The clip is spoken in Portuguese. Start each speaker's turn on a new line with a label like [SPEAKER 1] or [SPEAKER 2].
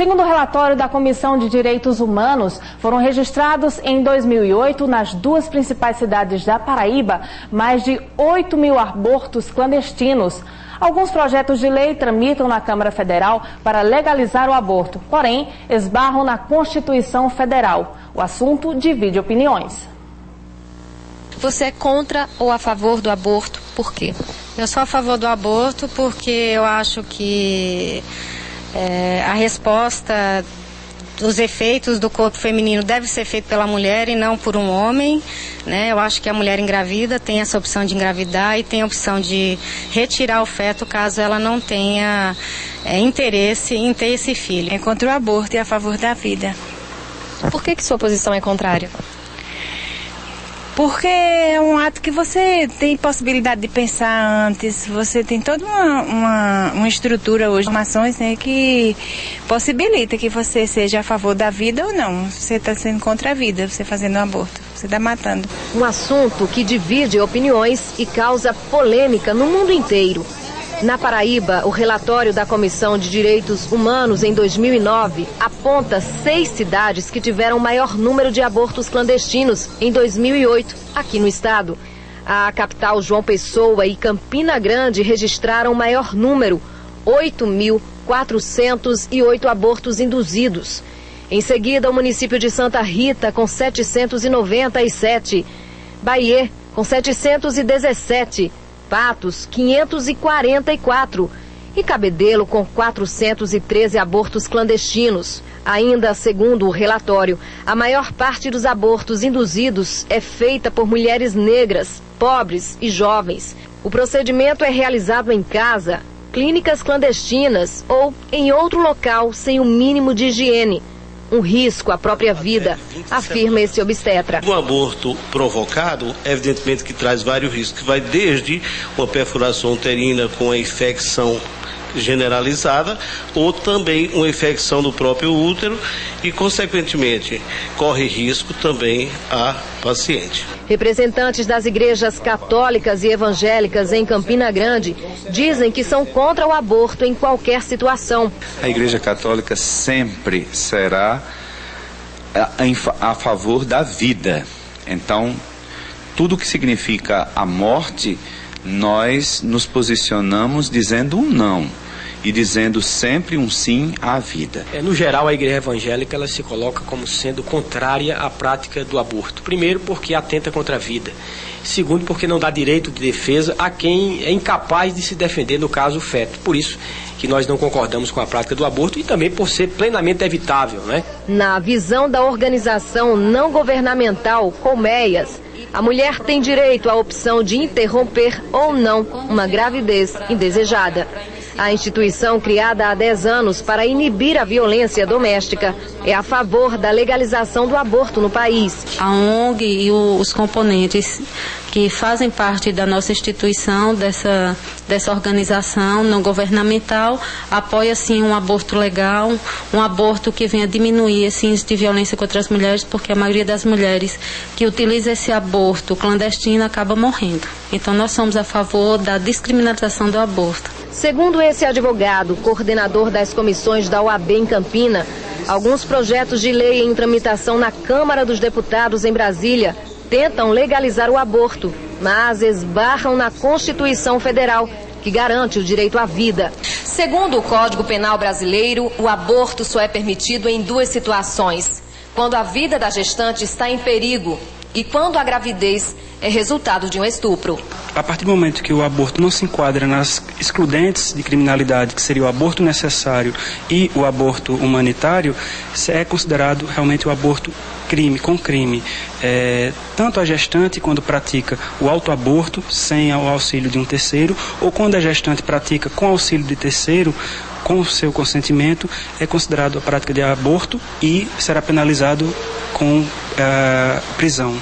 [SPEAKER 1] Segundo o relatório da Comissão de Direitos Humanos, foram registrados em 2008, nas duas principais cidades da Paraíba, mais de 8 mil abortos clandestinos. Alguns projetos de lei tramitam na Câmara Federal para legalizar o aborto, porém, esbarram na Constituição Federal. O assunto divide opiniões.
[SPEAKER 2] Você é contra ou a favor do aborto? Por quê?
[SPEAKER 3] Eu sou a favor do aborto porque eu acho que a resposta dos efeitos do corpo feminino deve ser feito pela mulher e não por um homem, né? Eu acho que a mulher engravida tem essa opção de engravidar e tem a opção de retirar o feto caso ela não tenha interesse em ter esse filho.
[SPEAKER 4] É contra o aborto e a favor da vida.
[SPEAKER 2] Por que sua posição é contrária?
[SPEAKER 4] Porque é um ato que você tem possibilidade de pensar antes, você tem toda uma estrutura hoje, informações, né, que possibilita que você seja a favor da vida ou não. Você está sendo contra a vida, você fazendo um aborto, você está matando.
[SPEAKER 5] Um assunto que divide opiniões e causa polêmica no mundo inteiro. Na Paraíba, o relatório da Comissão de Direitos Humanos em 2009 aponta 6 cidades que tiveram o maior número de abortos clandestinos em 2008, aqui no estado. A capital João Pessoa e Campina Grande registraram o maior número, 8.408 abortos induzidos. Em seguida, o município de Santa Rita, com 797, Bahia, com 717, Patos, 544 e Cabedelo com 413 abortos clandestinos. Ainda segundo o relatório, a maior parte dos abortos induzidos é feita por mulheres negras, pobres e jovens. O procedimento é realizado em casa, clínicas clandestinas ou em outro local sem o mínimo de higiene. Um risco à própria vida, afirma esse obstetra.
[SPEAKER 6] O aborto provocado, evidentemente que traz vários riscos, que vai desde uma perfuração uterina com a infecção generalizada ou também uma infecção do próprio útero e, consequentemente, corre risco também a paciente.
[SPEAKER 5] Representantes das igrejas católicas e evangélicas em Campina Grande dizem que são contra o aborto em qualquer situação.
[SPEAKER 7] A Igreja Católica sempre será a favor da vida. Então, tudo que significa a morte, nós nos posicionamos dizendo um não e dizendo sempre um sim à vida.
[SPEAKER 8] No geral, a igreja evangélica ela se coloca como sendo contrária à prática do aborto. Primeiro, porque atenta contra a vida. Segundo, porque não dá direito de defesa a quem é incapaz de se defender, no caso, o feto. Por isso que nós não concordamos com a prática do aborto e também por ser plenamente evitável, né?
[SPEAKER 5] Na visão da organização não governamental Colmeias, a mulher tem direito à opção de interromper ou não uma gravidez indesejada. A instituição, criada há 10 anos para inibir a violência doméstica, é a favor da legalização do aborto no país.
[SPEAKER 3] A ONG e os componentes que fazem parte da nossa instituição, dessa organização não governamental, apoia sim um aborto legal, um aborto que venha diminuir esse índice de violência contra as mulheres, porque a maioria das mulheres que utiliza esse aborto clandestino acaba morrendo. Então nós somos a favor da descriminalização do aborto.
[SPEAKER 5] Segundo esse advogado, coordenador das comissões da OAB em Campina, alguns projetos de lei em tramitação na Câmara dos Deputados em Brasília tentam legalizar o aborto, mas esbarram na Constituição Federal, que garante o direito à vida.
[SPEAKER 9] Segundo o Código Penal brasileiro, o aborto só é permitido em 2 situações: quando a vida da gestante está em perigo e quando a gravidez é resultado de um estupro.
[SPEAKER 10] A partir do momento que o aborto não se enquadra nas excludentes de criminalidade, que seria o aborto necessário e o aborto humanitário, é considerado realmente o aborto com crime. Tanto a gestante, quando pratica o autoaborto sem o auxílio de um terceiro, ou quando a gestante pratica com auxílio de terceiro, com o seu consentimento, é considerado a prática de aborto e será penalizado com prisão.